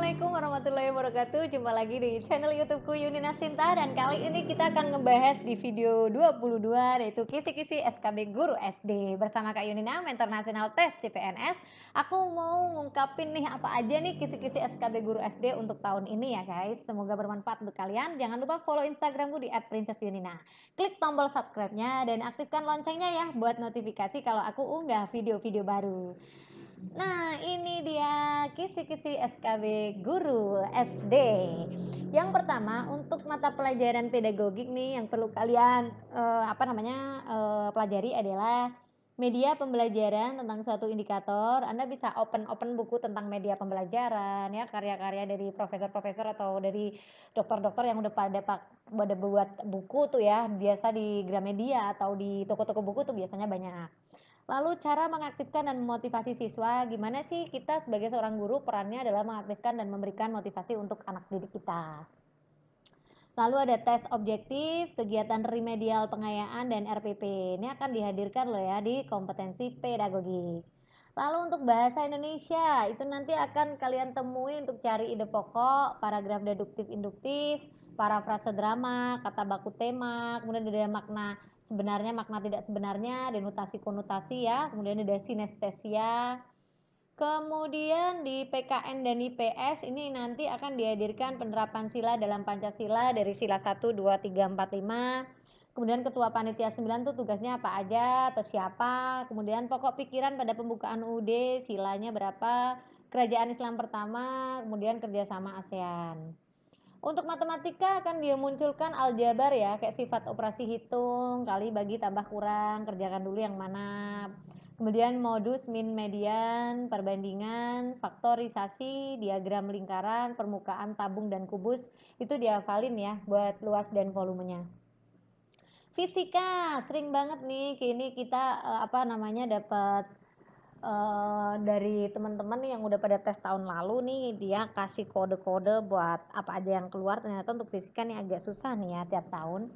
Assalamualaikum warahmatullahi wabarakatuh. Jumpa lagi di channel YouTubeku Yunina Sinta, dan kali ini kita akan ngebahas di video 22 yaitu kisi-kisi SKB Guru SD bersama Kak Yunina, mentor nasional tes CPNS. Aku mau ngungkapin nih apa aja nih kisi-kisi SKB Guru SD untuk tahun ini ya guys. Semoga bermanfaat untuk kalian. Jangan lupa follow Instagramku di @princesyunina. Klik tombol subscribe-nya dan aktifkan loncengnya ya buat notifikasi kalau aku unggah video-video baru. Nah, ini dia kisi-kisi SKB Guru SD. Yang pertama, untuk mata pelajaran pedagogik nih yang perlu kalian pelajari adalah media pembelajaran tentang suatu indikator. Anda bisa open buku tentang media pembelajaran ya, karya-karya dari profesor-profesor atau dari dokter-dokter yang udah pada buat buku tuh ya, biasa di Gramedia atau di toko-toko buku tuh biasanya banyak. Lalu cara mengaktifkan dan memotivasi siswa, gimana sih kita sebagai seorang guru perannya adalah mengaktifkan dan memberikan motivasi untuk anak didik kita. Lalu ada tes objektif, kegiatan remedial pengayaan dan RPP. Ini akan dihadirkan loh ya di kompetensi pedagogik. Lalu untuk bahasa Indonesia, itu nanti akan kalian temui untuk cari ide pokok, paragraf deduktif induktif, parafrase drama, kata baku tema, kemudian ada makna sebenarnya, makna tidak sebenarnya, denotasi konotasi ya, kemudian ada sinestesia. Kemudian di PKN dan IPS ini nanti akan dihadirkan penerapan sila dalam Pancasila dari sila 1, 2, 3, 4, 5. Kemudian ketua panitia 9 tuh tugasnya apa aja atau siapa. Kemudian pokok pikiran pada pembukaan UUD, silanya berapa, kerajaan Islam pertama, kemudian kerjasama ASEAN. Untuk matematika akan dia munculkan aljabar ya, kayak sifat operasi hitung, kali bagi tambah kurang, kerjakan dulu yang mana. Kemudian modus min median, perbandingan, faktorisasi, diagram lingkaran, permukaan, tabung dan kubus, itu dihafalin ya buat luas dan volumenya. Fisika sering banget nih kini kita dapat dari teman-teman nih yang udah pada tes tahun lalu nih, dia kasih kode-kode buat apa aja yang keluar. Ternyata untuk fisika nih agak susah nih ya tiap tahun.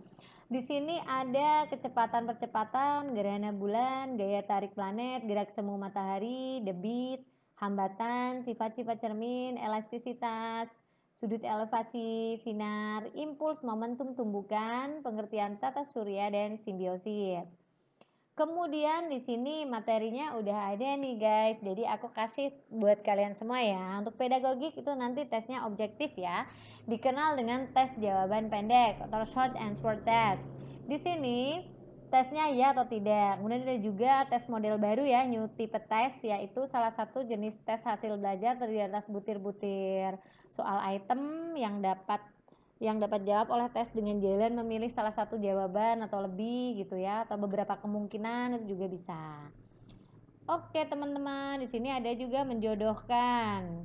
Di sini ada kecepatan percepatan, gerhana bulan, gaya tarik planet, gerak semu matahari, debit, hambatan, sifat-sifat cermin, elastisitas, sudut elevasi sinar, impuls, momentum tumbukan, pengertian tata surya dan simbiosis. Kemudian di sini materinya udah ada nih guys. Jadi aku kasih buat kalian semua ya. Untuk pedagogik itu nanti tesnya objektif ya. Dikenal dengan tes jawaban pendek atau short answer test. Di sini tesnya ya atau tidak. Kemudian ada juga tes model baru ya, new type test, yaitu salah satu jenis tes hasil belajar terdiri atas butir-butir soal item yang dapat jawab oleh tes dengan jalan memilih salah satu jawaban atau lebih gitu ya, atau beberapa kemungkinan itu juga bisa. Oke teman-teman, di sini ada juga menjodohkan.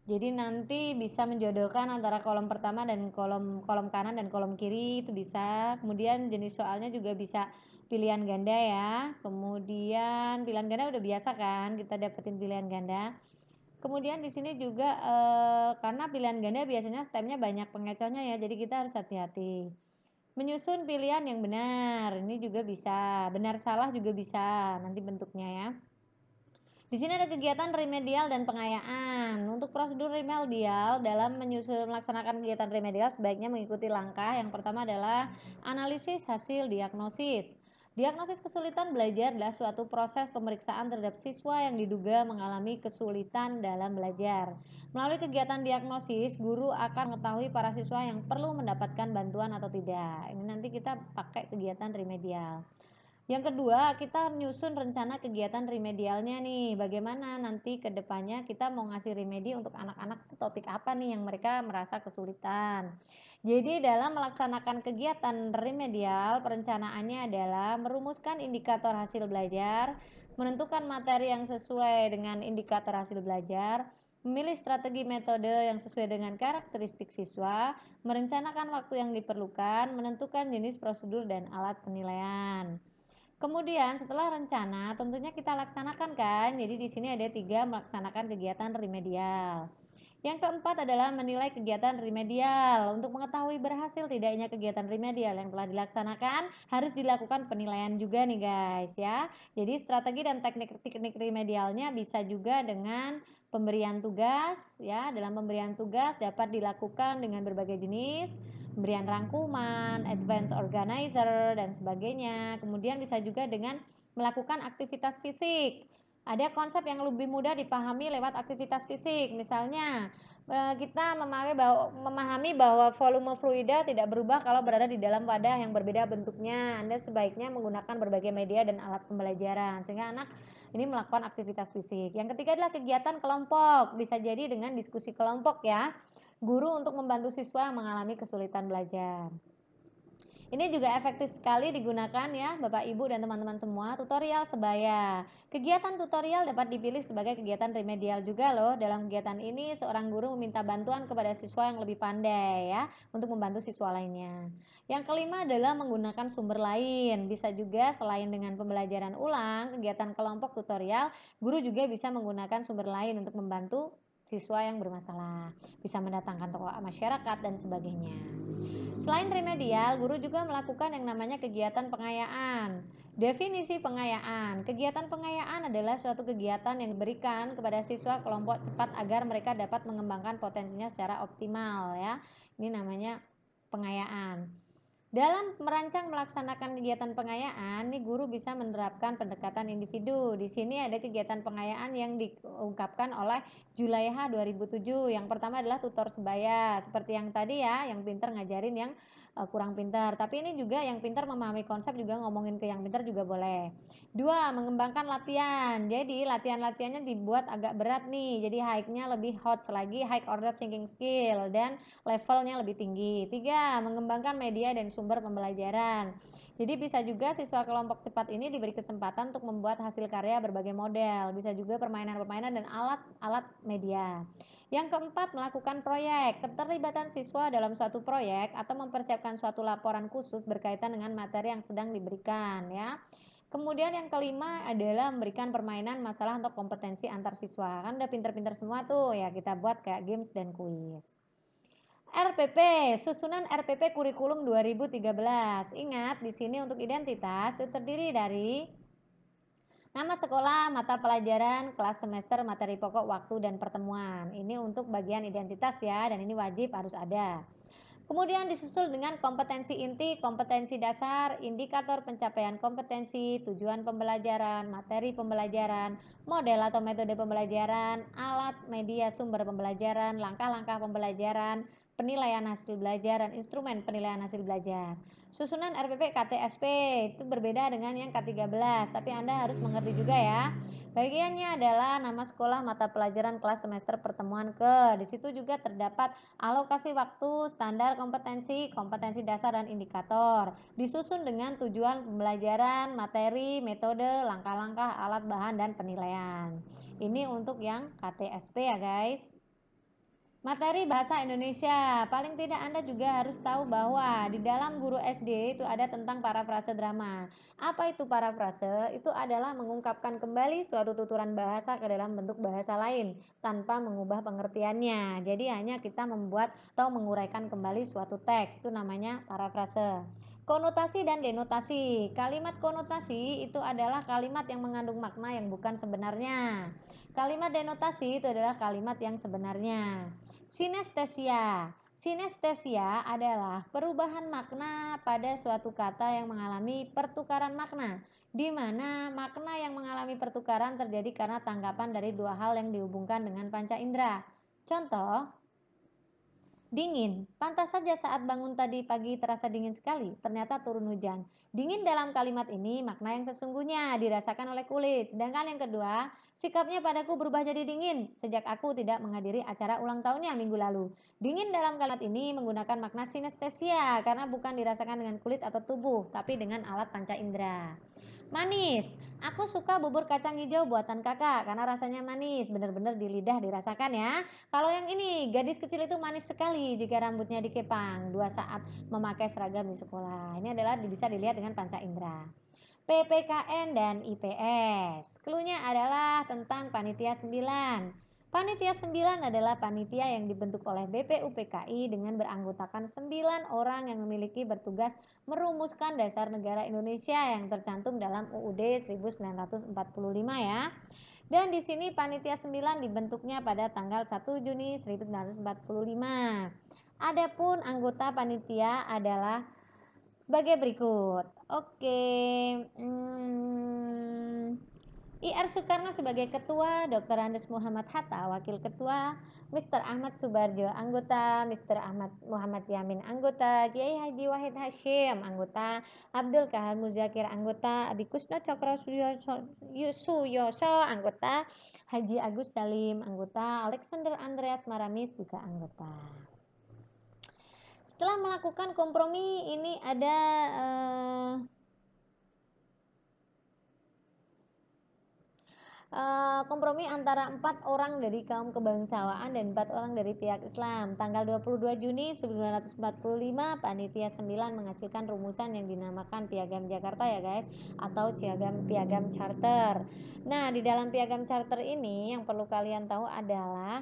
Jadi nanti bisa menjodohkan antara kolom pertama dan kolom kanan dan kolom kiri itu bisa. Kemudian jenis soalnya juga bisa pilihan ganda ya. Kemudian pilihan ganda udah biasa kan kita dapetin pilihan ganda. Kemudian di sini juga karena pilihan ganda biasanya stepnya banyak pengecohnya ya, jadi kita harus hati-hati. Menyusun pilihan yang benar, ini juga bisa. Benar salah juga bisa nanti bentuknya ya. Di sini ada kegiatan remedial dan pengayaan. Untuk prosedur remedial dalam melaksanakan kegiatan remedial sebaiknya mengikuti langkah. Yang pertama adalah analisis hasil diagnosis. Diagnosis kesulitan belajar adalah suatu proses pemeriksaan terhadap siswa yang diduga mengalami kesulitan dalam belajar. Melalui kegiatan diagnosis, guru akan mengetahui para siswa yang perlu mendapatkan bantuan atau tidak. Ini nanti kita pakai kegiatan remedial. Yang kedua, kita nyusun rencana kegiatan remedialnya nih. Bagaimana nanti ke depannya kita mau ngasih remedi untuk anak-anak itu topik apa nih yang mereka merasa kesulitan. Jadi dalam melaksanakan kegiatan remedial, perencanaannya adalah merumuskan indikator hasil belajar, menentukan materi yang sesuai dengan indikator hasil belajar, memilih strategi metode yang sesuai dengan karakteristik siswa, merencanakan waktu yang diperlukan, menentukan jenis prosedur dan alat penilaian. Kemudian setelah rencana tentunya kita laksanakan kan. Jadi di sini ada 3 melaksanakan kegiatan remedial. Yang keempat adalah menilai kegiatan remedial. Untuk mengetahui berhasil tidaknya kegiatan remedial yang telah dilaksanakan, harus dilakukan penilaian juga nih guys ya. Jadi strategi dan teknik-teknik remedialnya bisa juga dengan pemberian tugas ya. Dalam pemberian tugas dapat dilakukan dengan berbagai jenis, pemberian rangkuman, advance organizer dan sebagainya. Kemudian bisa juga dengan melakukan aktivitas fisik. Ada konsep yang lebih mudah dipahami lewat aktivitas fisik. Misalnya, kita memahami bahwa volume fluida tidak berubah kalau berada di dalam wadah yang berbeda bentuknya. Anda sebaiknya menggunakan berbagai media dan alat pembelajaran sehingga anak ini melakukan aktivitas fisik. Yang ketiga adalah kegiatan kelompok. Bisa jadi dengan diskusi kelompok ya. Guru untuk membantu siswa yang mengalami kesulitan belajar. Ini juga efektif sekali digunakan ya Bapak Ibu dan teman-teman semua. Tutorial sebaya. Kegiatan tutorial dapat dipilih sebagai kegiatan remedial juga loh. Dalam kegiatan ini seorang guru meminta bantuan kepada siswa yang lebih pandai ya untuk membantu siswa lainnya. Yang kelima adalah menggunakan sumber lain. Bisa juga selain dengan pembelajaran ulang, kegiatan kelompok tutorial, guru juga bisa menggunakan sumber lain untuk membantu siswa yang bermasalah. Bisa mendatangkan tokoh masyarakat dan sebagainya. Selain remedial, guru juga melakukan yang namanya kegiatan pengayaan. Definisi pengayaan. Kegiatan pengayaan adalah suatu kegiatan yang diberikan kepada siswa kelompok cepat agar mereka dapat mengembangkan potensinya secara optimal ya. Ini namanya pengayaan. Dalam merancang melaksanakan kegiatan pengayaan, nih guru bisa menerapkan pendekatan individu. Di sini ada kegiatan pengayaan yang diungkapkan oleh Julaiha 2007. Yang pertama adalah tutor sebaya, seperti yang tadi ya, yang pintar ngajarin yang kurang pintar. Tapi ini juga yang pintar memahami konsep juga ngomongin ke yang pintar juga boleh. Dua, mengembangkan latihan. Jadi latihan-latihannya dibuat agak berat nih. Jadi high-nya lebih hot lagi, high order thinking skill dan levelnya lebih tinggi. Tiga, mengembangkan media dan sumber pembelajaran. Jadi bisa juga siswa kelompok cepat ini diberi kesempatan untuk membuat hasil karya berbagai model. Bisa juga permainan-permainan dan alat-alat media. Yang keempat, melakukan proyek. Keterlibatan siswa dalam suatu proyek atau mempersiapkan suatu laporan khusus berkaitan dengan materi yang sedang diberikan ya. Kemudian yang kelima adalah memberikan permainan masalah untuk kompetensi antar siswa. Kan udah pinter-pinter semua tuh ya, kita buat kayak games dan kuis. RPP, susunan RPP kurikulum 2013. Ingat, di sini untuk identitas itu terdiri dari nama sekolah, mata pelajaran, kelas semester, materi pokok, waktu, dan pertemuan. Ini untuk bagian identitas ya, dan ini wajib harus ada. Kemudian disusul dengan kompetensi inti, kompetensi dasar, indikator pencapaian kompetensi, tujuan pembelajaran, materi pembelajaran, model atau metode pembelajaran, alat, media, sumber pembelajaran, langkah-langkah pembelajaran, penilaian hasil belajar, dan instrumen penilaian hasil belajar. Susunan RPP KTSP itu berbeda dengan yang K13, tapi Anda harus mengerti juga ya. Bagiannya adalah nama sekolah, mata pelajaran, kelas, semester, pertemuan ke. Di situ juga terdapat alokasi waktu, standar kompetensi, kompetensi dasar dan indikator. Disusun dengan tujuan pembelajaran, materi, metode, langkah-langkah, alat bahan dan penilaian. Ini untuk yang KTSP ya guys. Materi bahasa Indonesia, paling tidak Anda juga harus tahu bahwa di dalam guru SD itu ada tentang parafrase drama. Apa itu parafrase? Itu adalah mengungkapkan kembali suatu tuturan bahasa ke dalam bentuk bahasa lain tanpa mengubah pengertiannya. Jadi hanya kita membuat atau menguraikan kembali suatu teks, itu namanya parafrase. Konotasi dan denotasi. Kalimat konotasi itu adalah kalimat yang mengandung makna yang bukan sebenarnya. Kalimat denotasi itu adalah kalimat yang sebenarnya. Sinestesia. Sinestesia adalah perubahan makna pada suatu kata yang mengalami pertukaran makna, di mana makna yang mengalami pertukaran terjadi karena tanggapan dari dua hal yang dihubungkan dengan panca indera. Contoh, dingin. Pantas saja saat bangun tadi pagi terasa dingin sekali, ternyata turun hujan. Dingin dalam kalimat ini makna yang sesungguhnya dirasakan oleh kulit. Sedangkan yang kedua, sikapnya padaku berubah jadi dingin sejak aku tidak menghadiri acara ulang tahunnya minggu lalu. Dingin dalam kalimat ini menggunakan makna sinestesia karena bukan dirasakan dengan kulit atau tubuh, tapi dengan alat panca indera. Manis. Aku suka bubur kacang hijau buatan kakak karena rasanya manis, benar-benar di lidah dirasakan ya. Kalau yang ini, gadis kecil itu manis sekali jika rambutnya dikepang 2 saat memakai seragam di sekolah. Ini adalah bisa dilihat dengan panca indera. PPKN dan IPS. Cluenya adalah tentang panitia 9. Panitia 9 adalah panitia yang dibentuk oleh BPUPKI dengan beranggotakan 9 orang yang memiliki bertugas merumuskan dasar negara Indonesia yang tercantum dalam UUD 1945 ya. Dan di sini panitia 9 dibentuknya pada tanggal 1 Juni 1945. Adapun anggota panitia adalah sebagai berikut. Oke. IR Soekarno sebagai ketua, Dr. Andes Muhammad Hatta wakil ketua, Mr. Ahmad Subarjo anggota, Mr. Ahmad Muhammad Yamin anggota, Kiai Haji Wahid Hashim anggota, Abdul Kahar Muzakir anggota, Abi Kusno Cokro Suyoso anggota, Haji Agus Salim anggota, Alexander Andreas Maramis juga anggota. Setelah melakukan kompromi ini ada kompromi antara 4 orang dari kaum kebangsaan dan 4 orang dari pihak Islam. Tanggal 22 Juni 1945 panitia 9 menghasilkan rumusan yang dinamakan Piagam Jakarta ya guys, atau Piagam Charter. Nah, di dalam Piagam Charter ini yang perlu kalian tahu adalah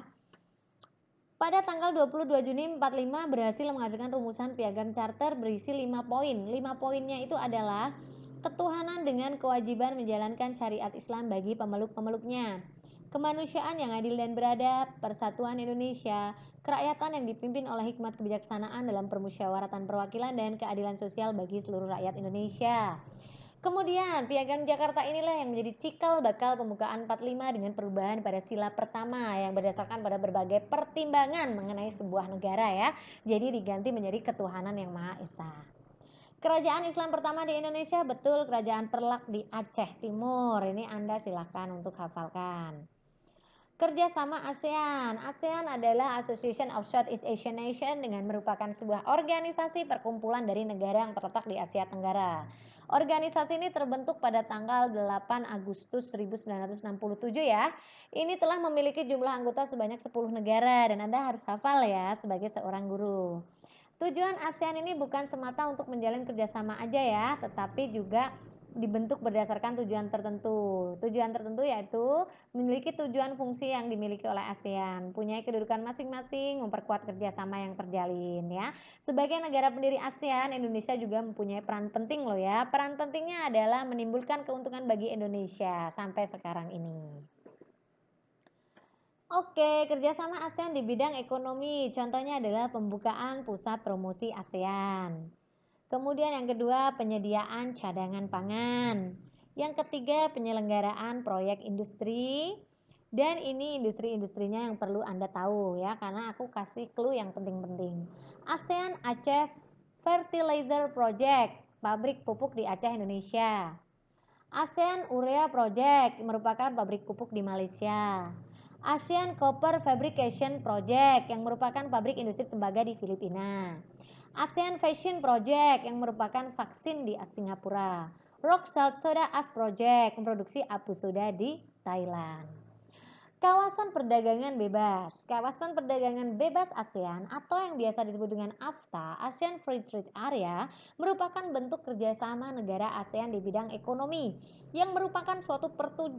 pada tanggal 22 Juni 45 berhasil menghasilkan rumusan Piagam Charter berisi 5 poin. 5 poinnya itu adalah ketuhanan dengan kewajiban menjalankan syariat Islam bagi pemeluk-pemeluknya, kemanusiaan yang adil dan beradab, persatuan Indonesia, kerakyatan yang dipimpin oleh hikmat kebijaksanaan dalam permusyawaratan perwakilan dan keadilan sosial bagi seluruh rakyat Indonesia. Kemudian Piagam Jakarta inilah yang menjadi cikal bakal pembukaan 45 dengan perubahan pada sila pertama yang berdasarkan pada berbagai pertimbangan mengenai sebuah negara ya. Jadi diganti menjadi ketuhanan yang Maha Esa. Kerajaan Islam pertama di Indonesia betul Kerajaan Perlak di Aceh Timur. Ini Anda silahkan untuk hafalkan. Kerjasama ASEAN. ASEAN adalah Association of Southeast Asian Nations dengan merupakan sebuah organisasi perkumpulan dari negara yang terletak di Asia Tenggara. Organisasi ini terbentuk pada tanggal 8 Agustus 1967 ya. Ini telah memiliki jumlah anggota sebanyak 10 negara dan Anda harus hafal ya sebagai seorang guru. Tujuan ASEAN ini bukan semata untuk menjalin kerjasama aja ya, tetapi juga dibentuk berdasarkan tujuan tertentu. Tujuan tertentu yaitu memiliki tujuan fungsi yang dimiliki oleh ASEAN, punya kedudukan masing-masing, memperkuat kerjasama yang terjalin ya. Sebagai negara pendiri ASEAN, Indonesia juga mempunyai peran penting loh ya. Peran pentingnya adalah menimbulkan keuntungan bagi Indonesia sampai sekarang ini. Oke, kerjasama ASEAN di bidang ekonomi, contohnya adalah pembukaan pusat promosi ASEAN. Kemudian yang kedua, penyediaan cadangan pangan. Yang ketiga, penyelenggaraan proyek industri. Dan ini industri-industrinya yang perlu Anda tahu ya, karena aku kasih clue yang penting-penting. ASEAN Aceh Fertilizer Project, pabrik pupuk di Aceh, Indonesia. ASEAN Urea Project, merupakan pabrik pupuk di Malaysia. ASEAN Copper Fabrication Project yang merupakan pabrik industri tembaga di Filipina. ASEAN Fashion Project yang merupakan vaksin di Singapura. Rock Salt Soda Ash Project memproduksi abu soda di Thailand. Kawasan perdagangan bebas. Kawasan perdagangan bebas ASEAN atau yang biasa disebut dengan AFTA, ASEAN Free Trade Area, merupakan bentuk kerjasama negara ASEAN di bidang ekonomi yang merupakan suatu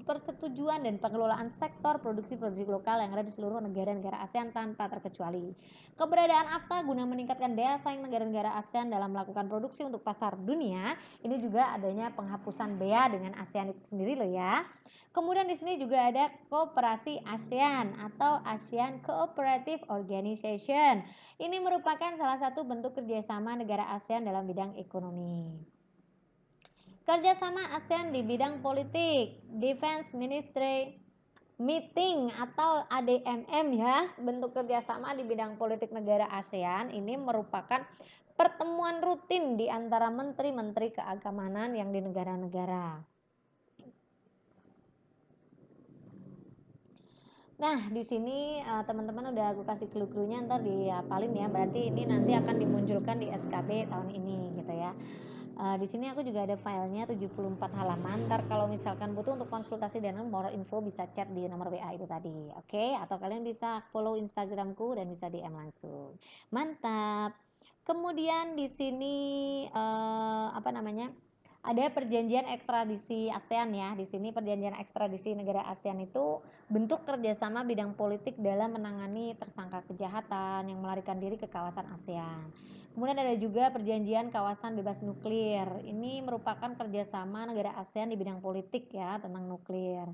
persetujuan dan pengelolaan sektor produksi lokal yang ada di seluruh negara-negara ASEAN tanpa terkecuali. Keberadaan AFTA guna meningkatkan daya saing negara-negara ASEAN dalam melakukan produksi untuk pasar dunia. Ini juga adanya penghapusan bea dengan ASEAN itu sendiri loh ya. Kemudian di sini juga ada Koperasi ASEAN atau ASEAN Cooperative Organization. Ini merupakan salah satu bentuk kerjasama negara ASEAN dalam bidang ekonomi. Kerjasama ASEAN di bidang politik, Defense Ministry Meeting atau ADMM ya, bentuk kerjasama di bidang politik negara ASEAN ini merupakan pertemuan rutin di antara menteri-menteri keagamanan yang di negara-negara. Nah, di sini teman-teman udah aku kasih clue-cluenya, ntar dihafalin ya. Berarti ini nanti akan dimunculkan di SKB tahun ini gitu ya. Di sini aku juga ada filenya 74 halaman. Ntar kalau misalkan butuh untuk konsultasi dan more info bisa chat di nomor WA itu tadi. Oke, atau kalian bisa follow Instagramku dan bisa DM langsung. Mantap. Kemudian di sini apa namanya? Ada perjanjian ekstradisi ASEAN ya. Di sini perjanjian ekstradisi negara ASEAN itu bentuk kerjasama bidang politik dalam menangani tersangka kejahatan yang melarikan diri ke kawasan ASEAN. Kemudian ada juga perjanjian kawasan bebas nuklir. Ini merupakan kerjasama negara ASEAN di bidang politik ya tentang nuklir.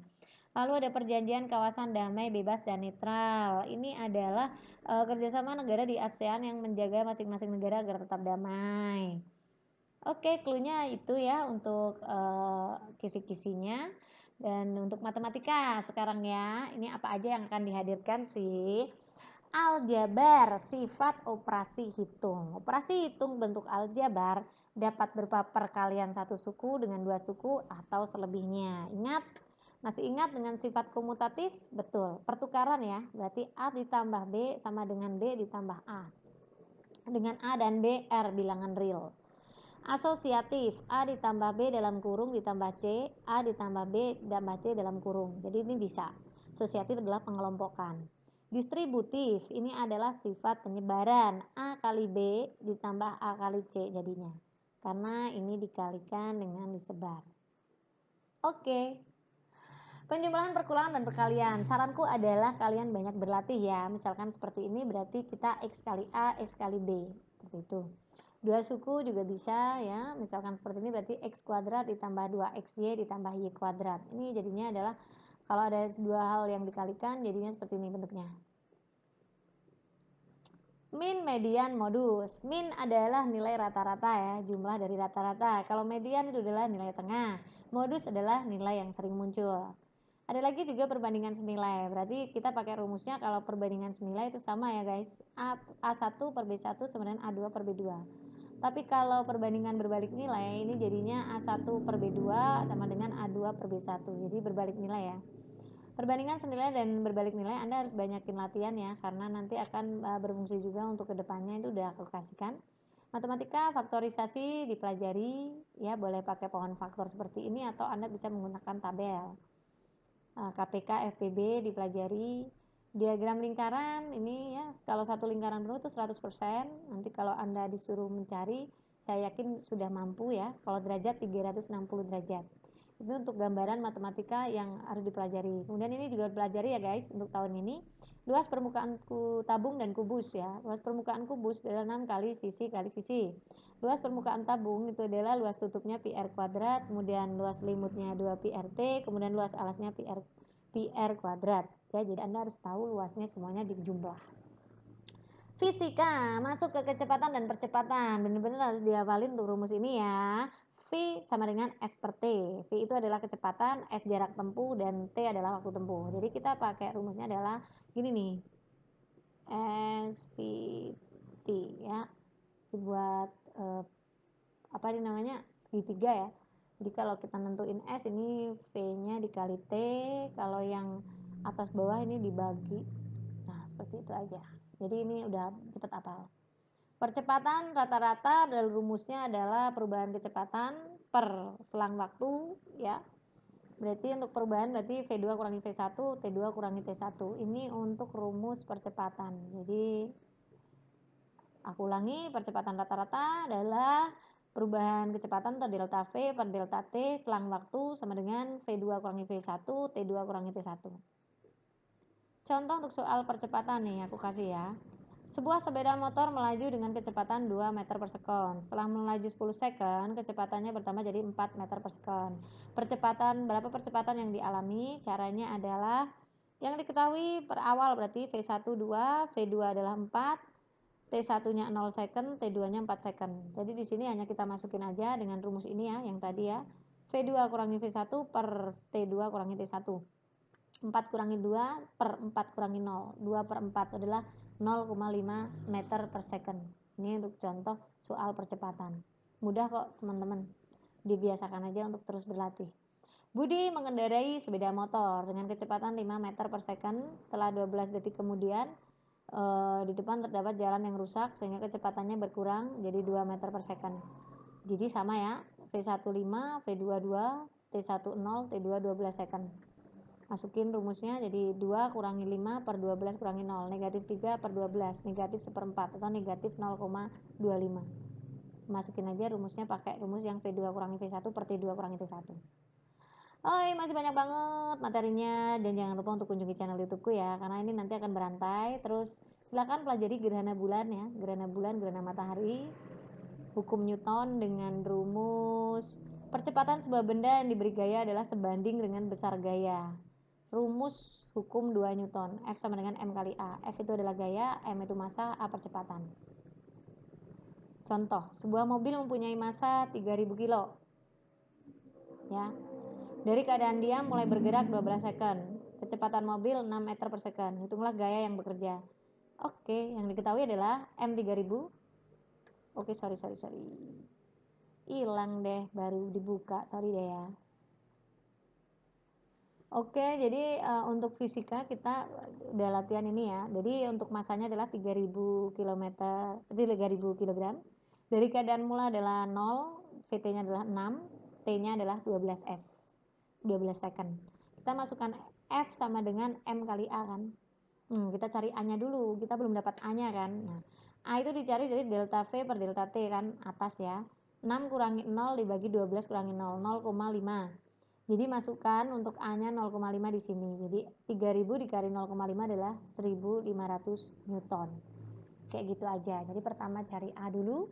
Lalu ada perjanjian kawasan damai, bebas, dan netral. Ini adalah kerjasama negara di ASEAN yang menjaga masing-masing negara agar tetap damai. Oke, clue-nya itu ya untuk kisi-kisinya. Dan untuk matematika sekarang ya, ini apa aja yang akan dihadirkan sih? Aljabar, sifat operasi hitung. Operasi hitung bentuk aljabar dapat berupa perkalian satu suku dengan dua suku atau selebihnya. Ingat, masih ingat dengan sifat komutatif? Betul, pertukaran ya. Berarti A ditambah B sama dengan B ditambah A. Dengan A dan B, R bilangan real. Asosiatif, A ditambah B dalam kurung ditambah C, A ditambah B ditambah C dalam kurung. Jadi ini bisa. Asosiatif adalah pengelompokan. Distributif, ini adalah sifat penyebaran. A kali B ditambah A kali C jadinya. Karena ini dikalikan dengan disebar. Oke. Penjumlahan, perkulangan, dan perkalian. Saranku adalah kalian banyak berlatih ya. Misalkan seperti ini berarti kita X kali A, X kali B. Seperti itu. Dua suku juga bisa ya. Misalkan seperti ini berarti X kuadrat ditambah 2XY ditambah Y kuadrat. Ini jadinya adalah kalau ada dua hal yang dikalikan jadinya seperti ini bentuknya. Min, median, modus. Min adalah nilai rata-rata ya, jumlah dari rata-rata. Kalau median itu adalah nilai tengah. Modus adalah nilai yang sering muncul. Ada lagi juga perbandingan senilai. Berarti kita pakai rumusnya kalau perbandingan senilai itu sama ya guys. A1 per B1 sama dengan A2 per B2. Tapi kalau perbandingan berbalik nilai ini jadinya A1 per B2 sama dengan A2 per B1. Jadi berbalik nilai ya. Perbandingan senilai dan berbalik nilai Anda harus banyakin latihan ya, karena nanti akan berfungsi juga untuk kedepannya. Itu udah aku kasihkan. Matematika faktorisasi dipelajari ya, boleh pakai pohon faktor seperti ini atau Anda bisa menggunakan tabel. KPK, FPB dipelajari. Diagram lingkaran ini ya, kalau satu lingkaran penuh itu 100%. Nanti kalau Anda disuruh mencari, saya yakin sudah mampu ya. Kalau derajat 360 derajat. Itu untuk gambaran matematika yang harus dipelajari. Kemudian ini juga dipelajari ya guys untuk tahun ini. Luas permukaan tabung dan kubus ya. Luas permukaan kubus adalah 6 kali sisi kali sisi. Luas permukaan tabung itu adalah luas tutupnya pi r kuadrat, kemudian luas selimutnya 2 pi rt, kemudian luas alasnya pi r kuadrat. Ya, jadi Anda harus tahu luasnya semuanya dijumlah. Fisika, masuk ke kecepatan dan percepatan. Benar-benar harus dihafalin untuk rumus ini ya. V sama dengan S per T. V itu adalah kecepatan, S jarak tempuh, dan T adalah waktu tempuh. Jadi kita pakai rumusnya adalah gini nih. S P T ya. Dibuat apa ini namanya? Segitiga ya. Jadi kalau kita nentuin S ini V-nya dikali T, kalau yang atas bawah ini dibagi. Nah, seperti itu aja. Jadi ini udah cepet apal. Percepatan rata-rata dan rumusnya adalah perubahan kecepatan per selang waktu ya. Berarti untuk perubahan berarti V2 kurangi V1, T2 kurangi T1. Ini untuk rumus percepatan. Jadi aku ulangi, percepatan rata-rata adalah perubahan kecepatan atau delta V per delta T selang waktu sama dengan V2 kurangi V1, T2 kurangi T1. Contoh untuk soal percepatan nih aku kasih ya. Sebuah sepeda motor melaju dengan kecepatan 2 meter per sekon. Setelah melaju 10 second, kecepatannya bertambah jadi 4 meter per sekon. Berapa percepatan yang dialami? Caranya adalah yang diketahui per awal berarti V1 2, V2 adalah 4, T1-nya 0 second, T2-nya 4 second. Jadi di sini hanya kita masukin aja dengan rumus ini ya, yang tadi ya. V2 kurangi V1 per T2 kurangi T1. 4 kurangi 2 per 4 kurangi 0. 2 per 4 adalah 0,5 meter per second. Ini untuk contoh soal percepatan. Mudah kok teman-teman. Dibiasakan aja untuk terus berlatih. Budi mengendarai sepeda motor dengan kecepatan 5 meter per second. Setelah 12 detik kemudian, di depan terdapat jalan yang rusak sehingga kecepatannya berkurang jadi 2 meter per second. Jadi sama ya, V1 5, V2 2, T1 0, T2 12 second. Masukin rumusnya jadi 2 kurangi 5 per 12 kurangi 0, negatif 3 per 12, negatif 1/4 atau negatif 0,25. masukin aja rumusnya pakai rumus yang V2 kurangi V1 per T2 kurangi T1. Masih banyak banget materinya, dan jangan lupa untuk kunjungi channel YouTubeku ya, karena ini nanti akan berantai. Terus silakan pelajari gerhana bulan ya, gerhana bulan, gerhana matahari, hukum Newton dengan rumus percepatan sebuah benda yang diberi gaya adalah sebanding dengan besar gaya. Rumus hukum 2 Newton, F sama dengan M kali A. F itu adalah gaya, M itu massa, A percepatan. Contoh, sebuah mobil mempunyai massa 3000 kilo. Ya. Dari keadaan diam mulai bergerak 12 second. Kecepatan mobil 6 meter per second. Hitunglah gaya yang bekerja. Oke, yang diketahui adalah M 3000. Oke, sorry. Hilang deh, baru dibuka. Sorry deh ya. Oke, jadi untuk fisika kita udah latihan ini ya. Jadi untuk masanya adalah 3000 km, 3000 kg. Dari keadaan mula adalah 0, VT-nya adalah 6, T-nya adalah 12S. 12 second. Kita masukkan F sama dengan M kali A kan. Kita cari A-nya dulu. Kita belum dapat A-nya kan. Nah, A itu dicari dari delta V per delta T kan, atas ya. 6 kurangi 0 dibagi 12 kurangi 0, 0,5. Jadi masukkan untuk A-nya 0,5 di sini. Jadi 3000 dikali 0,5 adalah 1500 Newton. Kayak gitu aja. Jadi pertama cari A dulu.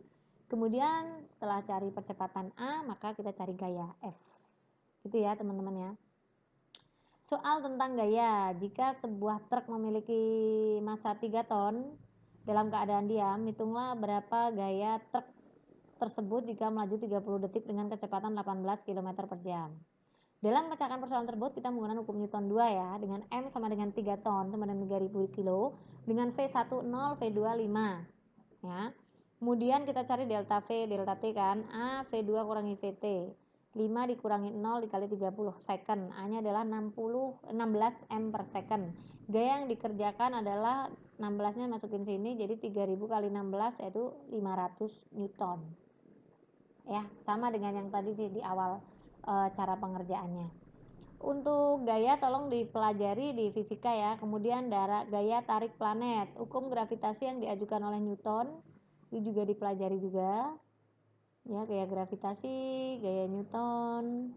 Kemudian setelah cari percepatan A, maka kita cari gaya F. Gitu ya teman-teman ya. Soal tentang gaya. Jika sebuah truk memiliki massa 3 ton dalam keadaan diam, hitunglah berapa gaya truk tersebut jika melaju 30 detik dengan kecepatan 18 km per jam. Dalam memecahkan persoalan tersebut kita menggunakan hukum Newton 2 ya, dengan M sama dengan 3 ton sama dengan 3000 kilo, dengan V1 0, V2 5 ya. Kemudian kita cari delta V, delta T kan, A V2 kurangi VT. 5 dikurangi 0 dikali 30 second. A-nya adalah 16 M per second. Gaya yang dikerjakan adalah 16-nya masukin sini, jadi 3000 kali 16 yaitu 500 Newton. Ya, sama dengan yang tadi sih di awal cara pengerjaannya. Untuk gaya tolong dipelajari di fisika ya. Kemudian gaya tarik planet, hukum gravitasi yang diajukan oleh Newton itu juga dipelajari juga ya, gaya gravitasi, gaya Newton.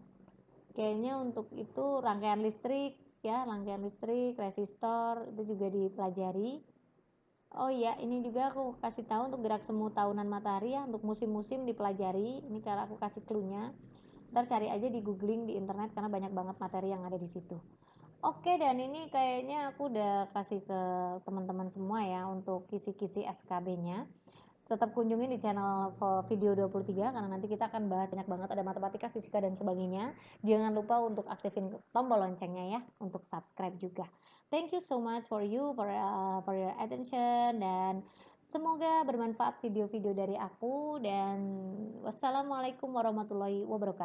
Kayaknya untuk itu rangkaian listrik ya, rangkaian listrik, resistor itu juga dipelajari. Oh iya, ini juga aku kasih tahu untuk gerak semu tahunan matahari ya, untuk musim-musim dipelajari. Ini kalau aku kasih clue-nya. Ntar cari aja di googling di internet karena banyak banget materi yang ada di situ. Oke, dan ini kayaknya aku udah kasih ke teman-teman semua ya untuk kisi-kisi SKB-nya. Tetap kunjungi di channel video 23 karena nanti kita akan bahas banyak banget, ada matematika, fisika dan sebagainya. Jangan lupa untuk aktifin tombol loncengnya ya, untuk subscribe juga. Thank you so much for your attention, dan semoga bermanfaat video-video dari aku, dan wassalamualaikum warahmatullahi wabarakatuh.